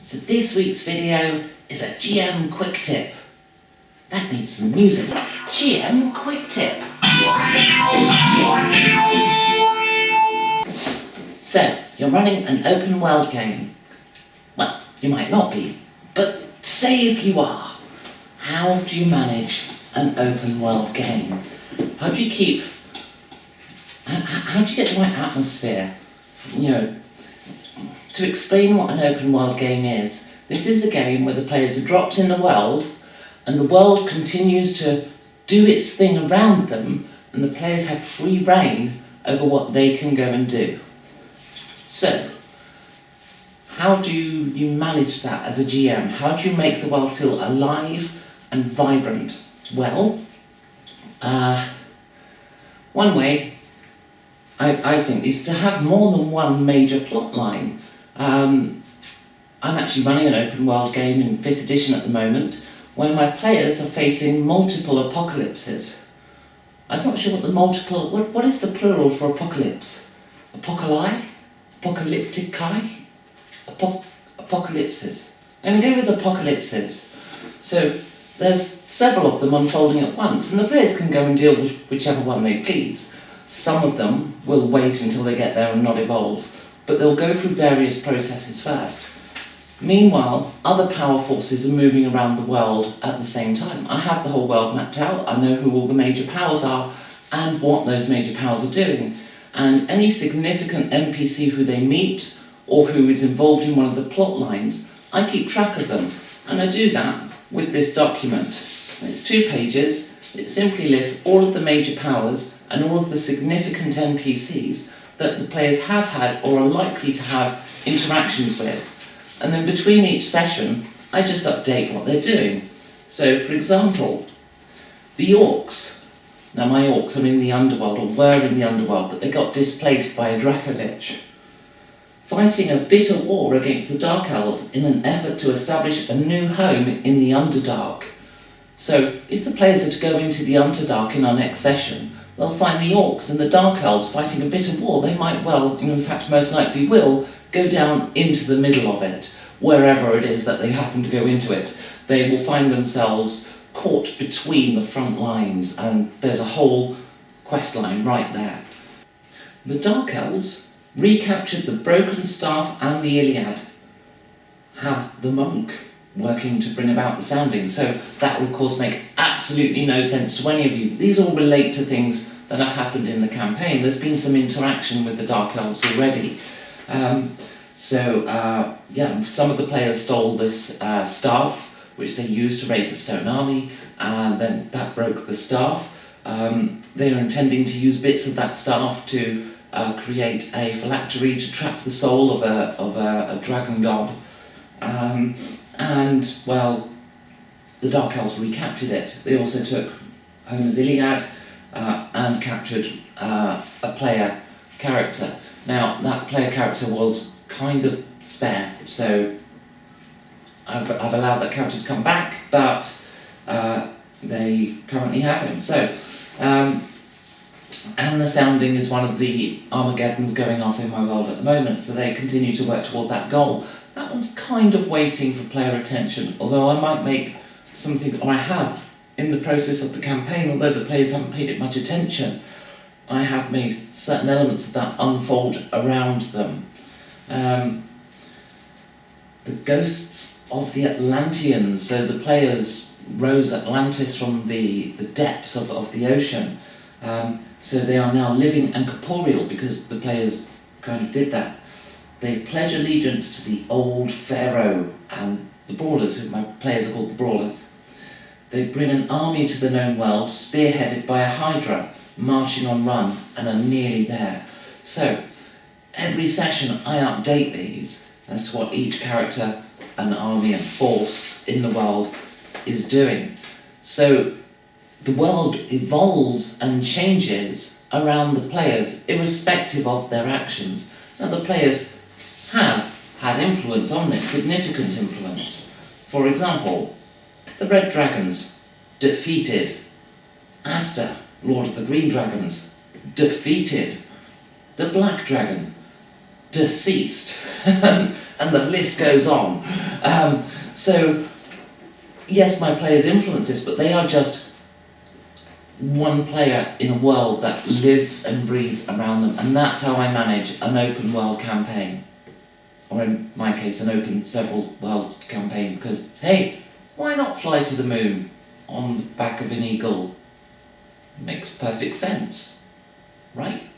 So this week's video is a GM quick tip. That needs some music. GM quick tip. So, you're running an open world game. Well, you might not be, but say if you are. How do you manage an open world game? How do you get the right atmosphere? To explain what an open world game is, this is a game where the players are dropped in the world and the world continues to do its thing around them and the players have free rein over what they can go and do. So, how do you manage that as a GM? How do you make the world feel alive and vibrant? Well, one way I think is to have more than one major plot line. I'm actually running an open world game in 5th edition at the moment where my players are facing multiple apocalypses. I'm not sure what is the plural for apocalypse? Apocalypse? Apocalyptici? Apocalypses. I'm going to go with apocalypses. So there's several of them unfolding at once and the players can go and deal with whichever one they please. Some of them will wait until they get there and not evolve, but they'll go through various processes first. Meanwhile, other power forces are moving around the world at the same time. I have the whole world mapped out, I know who all the major powers are and what those major powers are doing. And any significant NPC who they meet or who is involved in one of the plot lines, I keep track of them. And I do that with this document. It's 2 pages. It simply lists all of the major powers and all of the significant NPCs that the players have had or are likely to have interactions with. And then between each session, I just update what they're doing. So, for example, the orcs. Now my orcs are in the underworld, or were in the underworld, but they got displaced by a Dracolich. Fighting a bitter war against the Dark Elves in an effort to establish a new home in the Underdark. So, if the players are to go into the Underdark in our next session, they'll find the orcs and the Dark Elves fighting a bitter war. They might well, in fact most likely will, go down into the middle of it, wherever it is that they happen to go into it. They will find themselves caught between the front lines, and there's a whole quest line right there. The Dark Elves recaptured the Broken Staff and the Iliad, have the monk working to bring about the sounding, so that will of course make absolutely no sense to any of you. These all relate to things that have happened in the campaign. There's been some interaction with the Dark Elves already. Some of the players stole this staff, which they used to raise a stone army, and then that broke the staff. They are intending to use bits of that staff to create a phylactery to trap the soul of a dragon god. The Dark Elves recaptured it. They also took Homer's Iliad and captured a player character. Now, that player character was kind of spare, so I've allowed that character to come back, but they currently have him. So, and the sounding is one of the Armageddons going off in my world at the moment, so they continue to work toward that goal. That one's kind of waiting for player attention, although I might make something, or I have, in the process of the campaign, although the players haven't paid it much attention, I have made certain elements of that unfold around them. The ghosts of the Atlanteans, so the players rose Atlantis from the depths of the ocean, so they are now living and corporeal because the players kind of did that. They pledge allegiance to the old pharaoh and the brawlers, who my players are called the brawlers. They bring an army to the known world, spearheaded by a hydra, marching on run, and are nearly there. So, every session I update these as to what each character, an army and force in the world is doing. So, the world evolves and changes around the players, irrespective of their actions. Now, the players have had influence on this, significant influence. For example, the Red Dragons defeated Asta, Lord of the Green Dragons, defeated the Black Dragon, deceased, and the list goes on. So, yes, my players influence this, but they are just one player in a world that lives and breathes around them, and that's how I manage an open world campaign. Or in my case, an open several world campaign, because, hey, why not fly to the moon on the back of an eagle? Makes perfect sense, right?